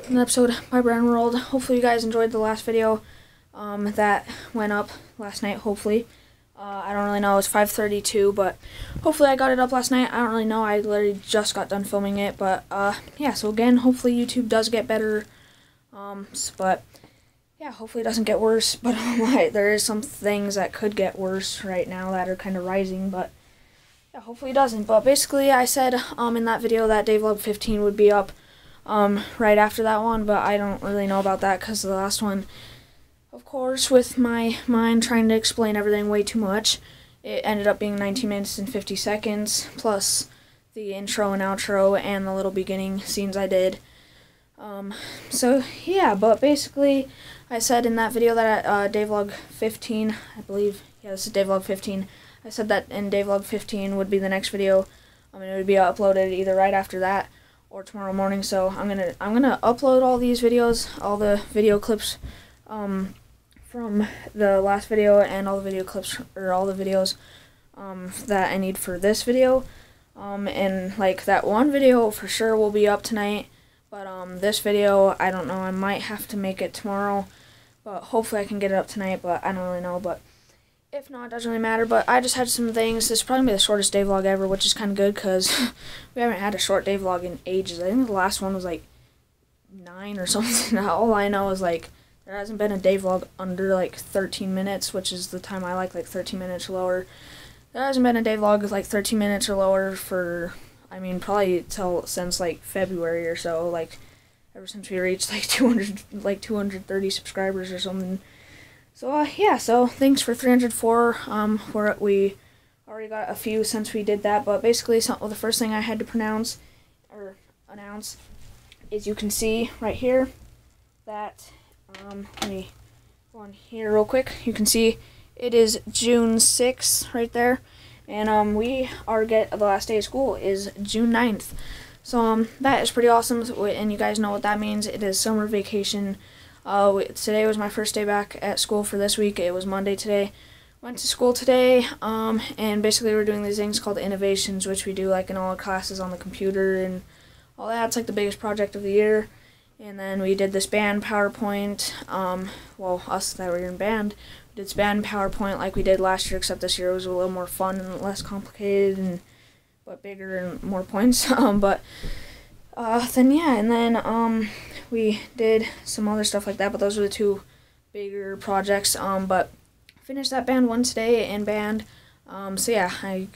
an episode of My Brown World. Hopefully you guys enjoyed the last video that went up last night, hopefully. I don't really know, it's 5:32, but hopefully I got it up last night. I don't really know, I literally just got done filming it, but yeah, so again, hopefully YouTube does get better, but yeah, hopefully it doesn't get worse, but there is some things that could get worse right now that are kind of rising, but yeah, hopefully it doesn't. But basically I said in that video that Day Vlog 15 would be up right after that one, but I don't really know about that because the last one, of course, with my mind trying to explain everything way too much, it ended up being 19 minutes and 50 seconds, plus the intro and outro and the little beginning scenes I did. So yeah, but basically I said in that video that Day Vlog 15, I believe, yeah, this is Day Vlog 15, I said that in Day Vlog 15 would be the next video. I mean, it would be uploaded either right after that or tomorrow morning. So I'm gonna upload all these videos, all the video clips from the last video, and all the video clips, or all the videos that I need for this video. And like that one video for sure will be up tonight, but this video, I don't know, I might have to make it tomorrow, but hopefully I can get it up tonight, but I don't really know. But if not, it doesn't really matter. But I just had some things. This is probably the shortest day vlog ever, which is kind of good because we haven't had a short day vlog in ages. I think the last one was like 9 or something. All I know is like there hasn't been a day vlog under like 13 minutes, which is the time I like 13 minutes or lower. There hasn't been a day vlog with like 13 minutes or lower for, I mean, probably since like February or so, like ever since we reached like 230 subscribers or something. So yeah, so thanks for 304. We already got a few since we did that, but basically the first thing I had to announce is, you can see right here that let me go on here real quick. You can see it is June 6th right there, and the last day of school is June 9th. So that is pretty awesome, and you guys know what that means. It is summer vacation. Today was my first day back at school for this week. It was Monday today. Went to school today, and basically we're doing these things called innovations, which we do like in all our classes on the computer and all that. It's like the biggest project of the year. And then we did this band PowerPoint. Well, us that were in band, we did this band PowerPoint like we did last year, except this year it was a little more fun and less complicated, but bigger and more points. Then yeah, and then we did some other stuff like that, but those were the two bigger projects. But finished that band one today in band. So yeah, I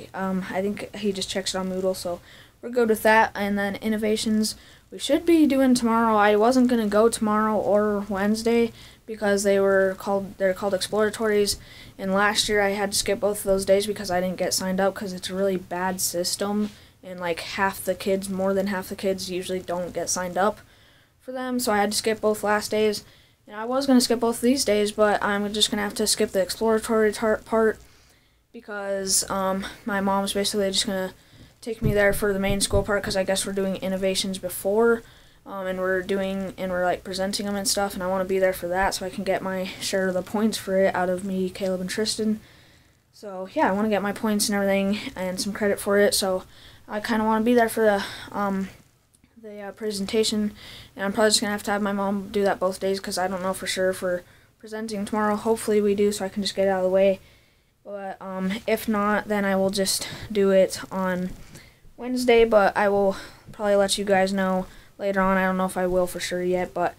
think he just checks it on Moodle, so we're good with that. And then innovations we should be doing tomorrow. I wasn't gonna go tomorrow or Wednesday because they're called exploratories, and last year I had to skip both of those days because I didn't get signed up because it's a really bad system, and like more than half the kids usually don't get signed up for them, so I had to skip both last days. And I was going to skip both of these days, but I'm just going to have to skip the exploratory part because my mom's basically just going to take me there for the main school part, because I guess we're doing innovations before, and we're like presenting them and stuff, and I want to be there for that so I can get my share of the points for it out of me, Caleb, and Tristan. So yeah, I want to get my points and everything and some credit for it, so I kind of want to be there for the presentation, and I'm probably just going to have my mom do that both days because I don't know for sure for presenting tomorrow. Hopefully we do, so I can just get it out of the way. But if not, then I will just do it on Wednesday, but I will probably let you guys know later on. I don't know if I will for sure yet, but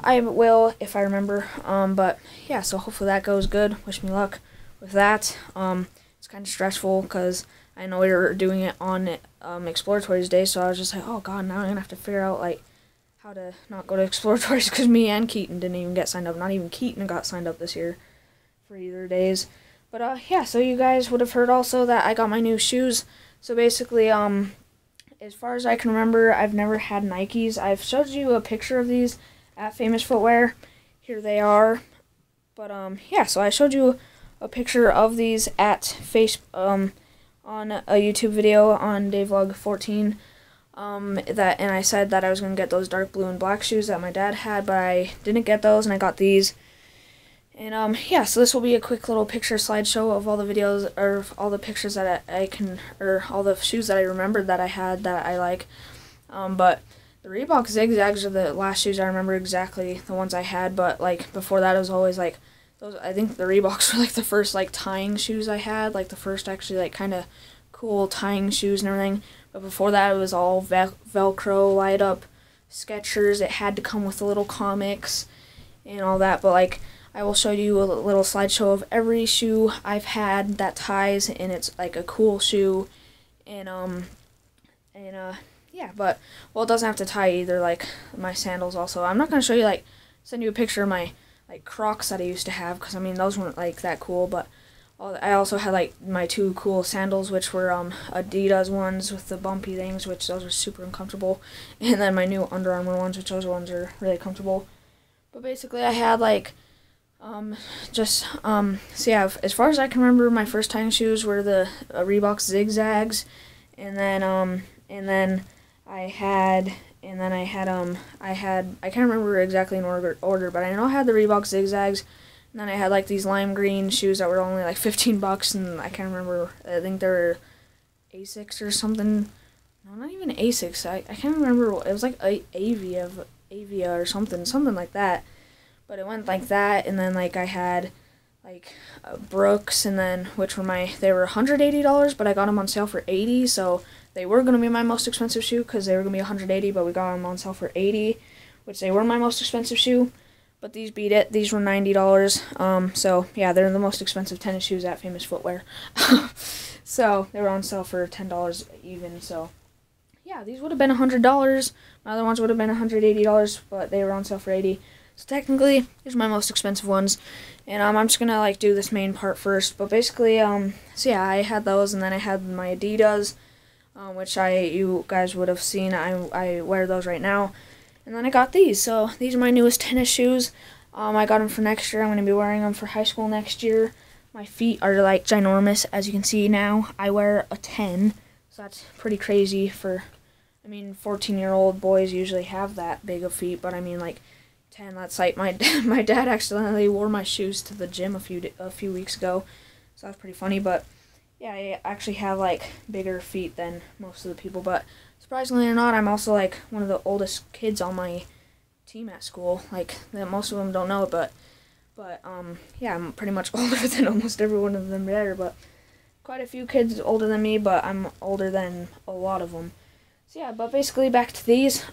I will if I remember. But yeah, so hopefully that goes good. Wish me luck with that. It's kind of stressful because I know we were doing it on exploratories day, so I was just like, oh god, now I'm gonna have to figure out like how to not go to exploratories because me and Keaton didn't even get signed up. Not even Keaton got signed up this year for either days. But yeah, so you guys would have heard also that I got my new shoes. So basically, as far as I can remember, I've never had Nikes. I've showed you a picture of these at Famous Footwear. Here they are. But yeah, so I showed you a picture of these at on a YouTube video on Day Vlog 14. And I said that I was going to get those dark blue and black shoes that my dad had, but I didn't get those, and I got these. And yeah, so this will be a quick little picture slideshow of all the videos, or all the pictures that I can, or all the shoes that I remembered that I had that I like. But the Reebok Zigzags are the last shoes I remember exactly, the ones I had, but like before that it was always like those. I think the Reeboks were like the first like tying shoes I had, like the first actually like kind of cool tying shoes and everything. But before that it was all Velcro, light up Skechers. It had to come with the little comics and all that, but like I will show you a little slideshow of every shoe I've had that ties, and it's like a cool shoe, and yeah, but, well, it doesn't have to tie either, like my sandals also. I'm not going to show you, like, send you a picture of my, like, Crocs that I used to have, because, I mean, those weren't, like, that cool, but I also had, like, my 2 cool sandals, which were, Adidas ones with the bumpy things, which those are super uncomfortable, and then my new Under Armour ones, which those ones are really comfortable. But basically, I had, like, so yeah, as far as I can remember, my first tying shoes were the Reebok Zigzags, and then I can't remember exactly in order, but I know I had the Reebok Zigzags, and then I had like these lime green shoes that were only like $15, and I can't remember, I think they were Asics or something. No, not even Asics. I can't remember. It was like Avia or something like that. But it went like that, and then like I had like Brooks, and then they were $180, but I got them on sale for $80, so they were going to be my most expensive shoe because they were going to be $180, but we got them on sale for $80, which they were my most expensive shoe. But these beat it. These were $90. So yeah, they're the most expensive tennis shoes at Famous Footwear. So they were on sale for $10 even. So yeah, these would have been $100. My other ones would have been $180, but they were on sale for $80. So technically, these are my most expensive ones. And I'm just gonna like do this main part first. But basically, so yeah, I had those, and then I had my Adidas, which you guys would have seen. I wear those right now. And then I got these. So these are my newest tennis shoes. I got them for next year. I'm gonna be wearing them for high school next year. My feet are like ginormous, as you can see now. I wear a 10, so that's pretty crazy for. I mean, 14-year-old boys usually have that big of feet, but I mean like 10. That's like my dad accidentally wore my shoes to the gym a few weeks ago, so that's pretty funny. But yeah, I actually have like bigger feet than most of the people. But surprisingly or not, I'm also like one of the oldest kids on my team at school. Like most of them don't know it, but yeah, I'm pretty much older than almost every one of them there. But quite a few kids older than me, but I'm older than a lot of them. So yeah, but basically back to these.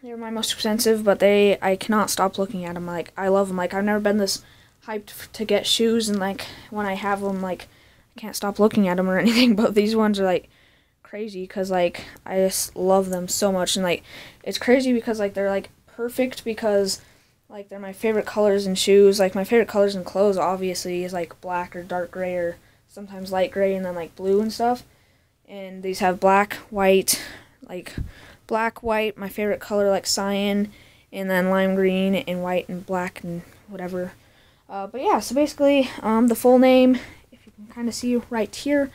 They're my most expensive, but I cannot stop looking at them. Like, I love them. Like, I've never been this hyped to get shoes, and like when I have them, like I can't stop looking at them or anything. But these ones are like crazy because like I just love them so much, and like it's crazy because like they're like perfect because like they're my favorite colors in shoes. Like my favorite colors in clothes obviously is like black or dark gray or sometimes light gray, and then like blue and stuff. And these have black, white, my favorite color, like cyan, and then lime green, and white, and black, and whatever. But yeah, so basically, the full name, if you can kind of see right here,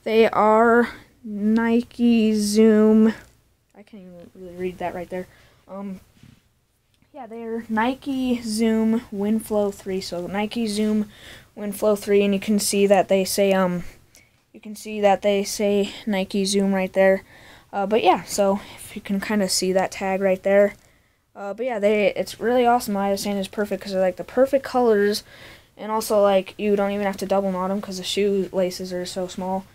they are Nike Zoom. I can't even really read that right there. Yeah, they're Nike Zoom Windflow 3. So Nike Zoom Windflow 3, and you can see that they say Nike Zoom right there. But yeah, so if you can kind of see that tag right there. But yeah, it's really awesome. I understand it's perfect because they're like the perfect colors, and also like you don't even have to double knot them because the shoe laces are so small.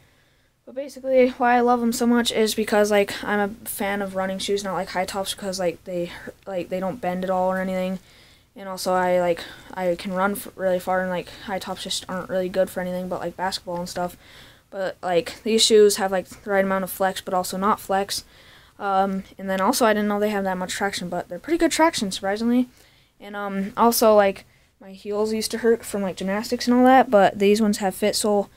But basically, why I love them so much is because like I'm a fan of running shoes, not like high tops, because like they don't bend at all or anything. And also I can run really far, and like high tops just aren't really good for anything but like basketball and stuff. But like these shoes have like the right amount of flex, but also not flex. And then also I didn't know they have that much traction, but they're pretty good traction, surprisingly. And also like my heels used to hurt from like gymnastics and all that, but these ones have fit sole,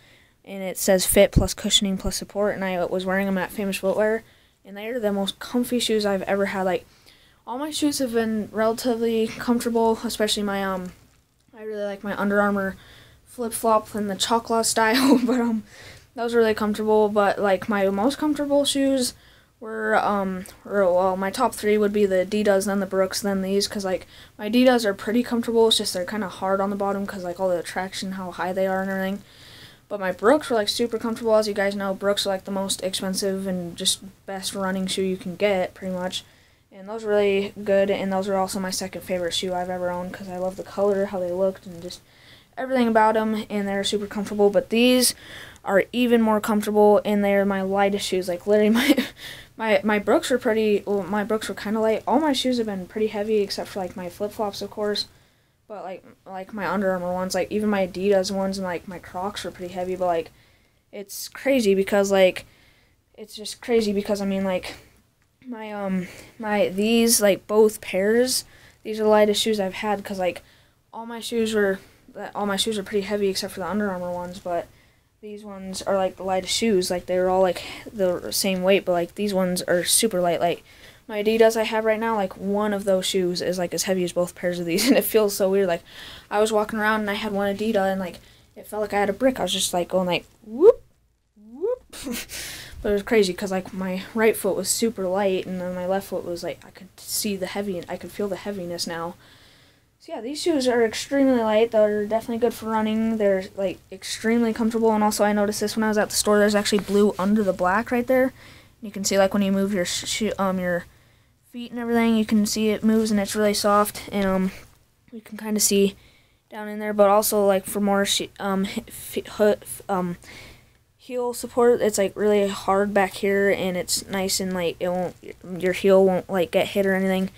and it says fit plus cushioning plus support. And I was wearing them at Famous Footwear, and they are the most comfy shoes I've ever had. Like all my shoes have been relatively comfortable, especially my I really like my Under Armour flip-flop in the chocolate style, but those are really comfortable. But like my most comfortable shoes were well, my top 3 would be the Adidas, then the Brooks, then these, because like my Adidas are pretty comfortable. It's just they're kind of hard on the bottom because like all the traction, how high they are and everything. But my Brooks were like super comfortable. As you guys know, Brooks are like the most expensive and just best running shoe you can get, pretty much. And those are really good, and those are also my second favorite shoe I've ever owned because I love the color, how they looked, and just everything about them, and they're super comfortable. But these are even more comfortable, and they're my lightest shoes. Like, literally, my Brooks were my Brooks were kind of light. All my shoes have been pretty heavy, except for, like, my flip-flops, of course. But, like my Under Armour ones, like, even my Adidas ones and, like, my Crocs were pretty heavy. But, like, it's crazy because, like, it's just crazy because, I mean, like, these, like, both pairs, these are the lightest shoes I've had because, like, all my shoes are pretty heavy except for the Under Armour ones, but these ones are, like, the lightest shoes. Like, they're all, like, the same weight, but, like, these ones are super light. Like, my Adidas I have right now, like, one of those shoes is, like, as heavy as both pairs of these, and it feels so weird. Like, I was walking around, and I had one Adidas, and, like, it felt like I had a brick. I was just, like, going, like, whoop, whoop. But it was crazy, because, like, my right foot was super light, and then my left foot was, like, I could feel the heaviness now. So yeah, these shoes are extremely light. They're definitely good for running. They're, like, extremely comfortable. And also, I noticed this when I was at the store. There's actually blue under the black right there. You can see, like, when you move your feet and everything, you can see it moves, and it's really soft. And you can kind of see down in there. But also, like, for more heel support, it's, like, really hard back here, and it's nice, and, like, your heel won't, like, get hit or anything.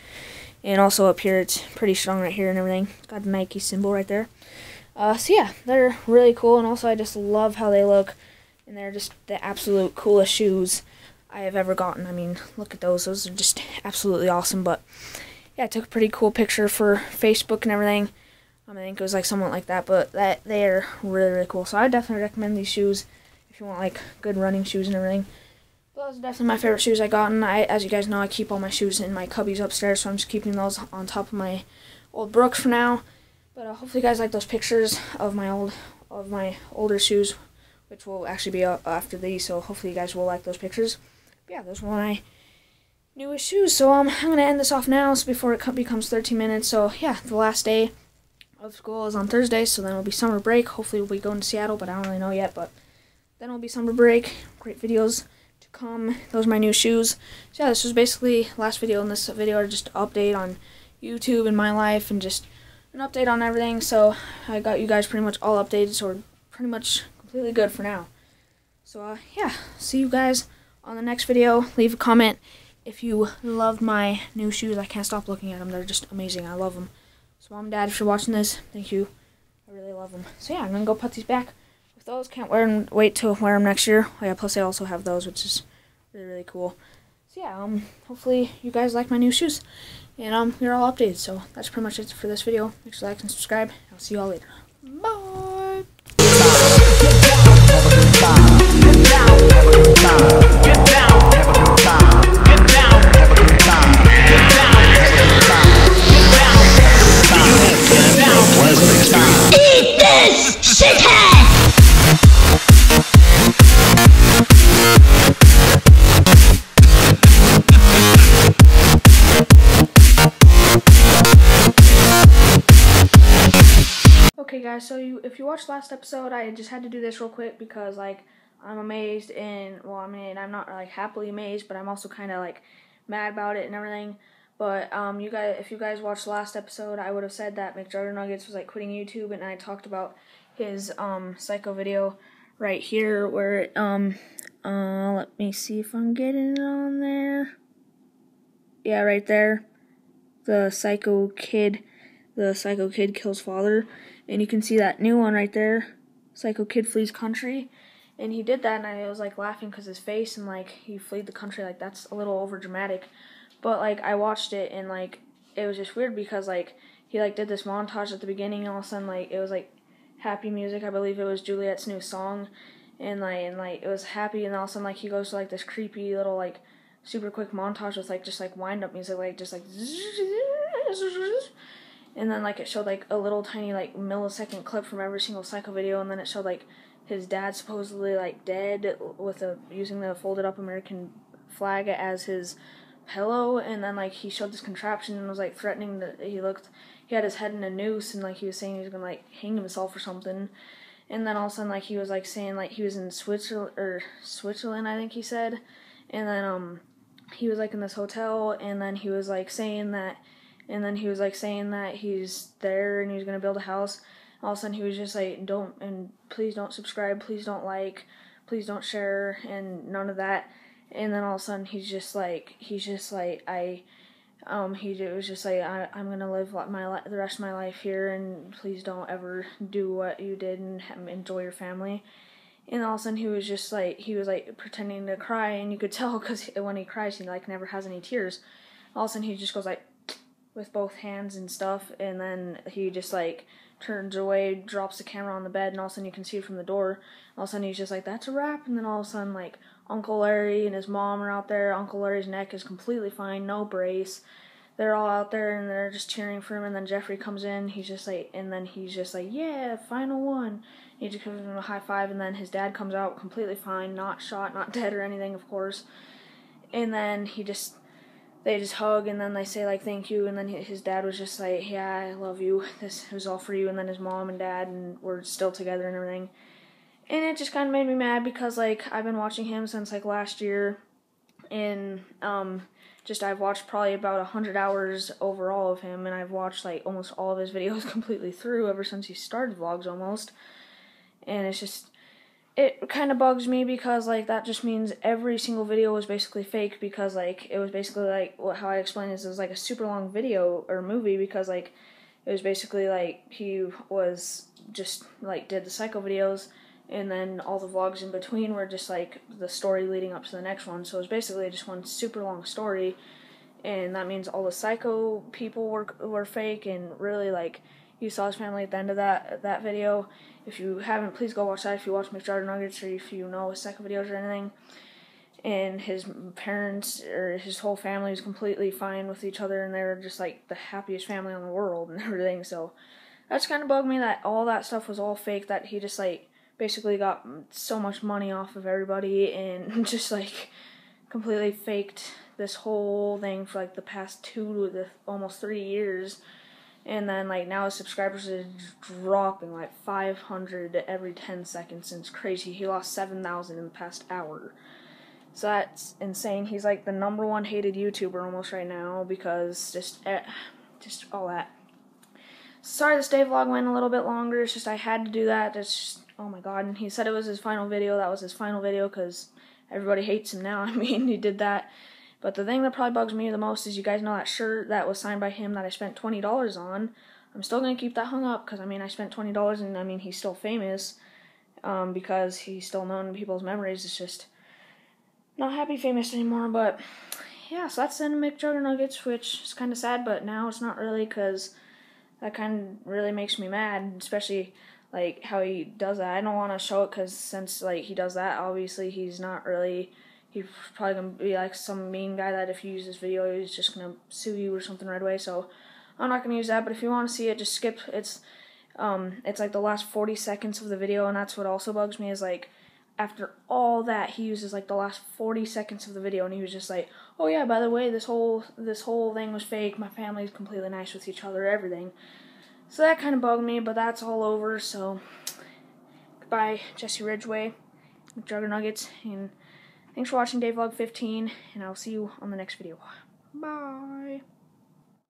And also up here, it's pretty strong right here and everything. Got the Nike symbol right there. So yeah, they're really cool, and also I just love how they look, and they're just the absolute coolest shoes I have ever gotten. I mean, look at those. Those are just absolutely awesome. But yeah, I took a pretty cool picture for Facebook and everything. I think it was, like, somewhat like that, but they are really, really cool. So I definitely recommend these shoes if you want, like, good running shoes and everything. Those are definitely my favorite shoes I got, and as you guys know, I keep all my shoes in my cubbies upstairs, so I'm just keeping those on top of my old Brooks for now. But hopefully you guys like those pictures of my older shoes, which will actually be up after these, so hopefully you guys will like those pictures. But yeah, those were my newest shoes, so I'm going to end this off now before it becomes 13 minutes. So yeah, the last day of school is on Thursday, so then it'll be summer break. Hopefully we'll be going to Seattle, but I don't really know yet, but then it'll be summer break. Great videos come. Those are my new shoes. So yeah, this was basically last video. In this video are just an update on YouTube and my life, and just an update on everything. So I got you guys pretty much all updated, so we're pretty much completely good for now. So yeah, see you guys on the next video. Leave a comment if you loved my new shoes. I can't stop looking at them. They're just amazing. I love them. So Mom and Dad, if you're watching this, thank you. I really love them. So yeah, I'm gonna go put these back. Those can't wait to wear them next year. Oh yeah, plus I also have those, which is really, really cool. So yeah, hopefully you guys like my new shoes, and you're all updated. So that's pretty much it for this video. Make sure to like and subscribe. I'll see you all later. Bye. Eat this shithead! Okay guys, so if you watched last episode, I just had to do this real quick because, like, I'm amazed, and, well, I mean, I'm not, like, happily amazed, but I'm also kind of, like, mad about it and everything. But if you guys watched last episode, I would have said that McJuggerNuggets was, like, quitting YouTube, and I talked about his psycho video right here where let me see if I'm getting it on there. Yeah, right there. The psycho kid kills father. And you can see that new one right there, Psycho Kid Flees Country. And he did that, and I was, like, laughing because his face, and, like, he fled the country. Like, that's a little over dramatic. But, like, I watched it, and, like, it was just weird because, like, he, like, did this montage at the beginning, and all of a sudden, like, it was, like, happy music. I believe it was Juliet's new song. And it was happy, and all of a sudden, like, he goes to, like, this creepy little, like, super quick montage with, like, just, like, wind-up music, like, just, like, and then, like, it showed, like, a little tiny, like, millisecond clip from every single Psycho video, and then it showed, like, his dad supposedly, like, dead with using the folded up American flag as his pillow, and then, like, he showed this contraption and was, like, threatening that he had his head in a noose, and, like, he was saying he was gonna, like, hang himself or something. And then all of a sudden, like, he was, like, saying, like, he was in Switzerland, I think he said. And then he was like in this hotel, and then he was like saying that, he's there and he's gonna build a house. All of a sudden he was just like, please don't subscribe, please don't like, please don't share, and none of that. And then all of a sudden he was just like, I'm gonna live the rest of my life here, and please don't ever do what you did, and enjoy your family. And all of a sudden he was pretending to cry, and you could tell because when he cries, he like never has any tears. All of a sudden he just goes like with both hands and stuff, and then he just like turns away, drops the camera on the bed, and all of a sudden you can see it from the door. All of a sudden he's just like, that's a wrap. And then all of a sudden, like, Uncle Larry and his mom are out there. Uncle Larry's neck is completely fine, no brace. They're all out there and they're just cheering for him. And then Jeffrey comes in, he's just like, yeah, final one. He just gives him a high five, and then his dad comes out completely fine, not shot, not dead or anything, of course. And then they just hug, and then they say like thank you, and then his dad was just like, yeah, I love you, this was all for you. And then his mom and dad and were still together and everything. And it just kind of made me mad because like I've been watching him since like last year, and I've watched probably about 100 hours overall of him, and I've watched like almost all of his videos completely through ever since he started vlogs almost. And it kind of bugs me because like that just means every single video was basically fake, because like it was basically like how I explained this, it was like a super long video or movie, because like it was basically like he was just like did the Psycho videos, and then all the vlogs in between were just like the story leading up to the next one. So it was basically just one super long story, and that means all the Psycho people were fake. And really, like, you saw his family at the end of that video. If you haven't, please go watch that. If you watch McJuggerNuggets, or if you know his Psycho videos or anything. And his parents or his whole family was completely fine with each other, and they were just like the happiest family in the world and everything. So that's kind of bugged me that all that stuff was all fake, that he just like basically got so much money off of everybody and just like completely faked this whole thing for like the past 2 to almost 3 years. And then like now his subscribers are dropping like 500 every 10 seconds. And it's crazy. He lost 7,000 in the past hour. So that's insane. He's like the #1 hated YouTuber almost right now because just all that. Sorry this day vlog went a little bit longer. It's just I had to do that. It's just, oh my god. And he said it was his final video. That was his final video because everybody hates him now. I mean, he did that. But the thing that probably bugs me the most is, you guys know that shirt that was signed by him that I spent $20 on. I'm still going to keep that hung up because, I mean, I spent $20, and, I mean, he's still famous because he's still known in people's memories. It's just not happy famous anymore. But, yeah, so that's the end of McJuggerNuggets, which is kind of sad, but now it's not really, because that kind of really makes me mad, especially like how he does that. I don't want to show it because since like he does that, obviously he's not really... He's probably going to be like some mean guy that if you use this video, he's just going to sue you or something right away. So I'm not going to use that. But if you want to see it, just skip. It's like the last 40 seconds of the video, and that's what also bugs me is like after all that, he uses like the last 40 seconds of the video, and he was just like, oh yeah, by the way, this whole thing was fake. My family's completely nice with each other, everything. So that kind of bugged me, but that's all over. So goodbye, Jesse Ridgway, McJuggerNuggets, and thanks for watching Day Vlog 15, and I'll see you on the next video. Bye.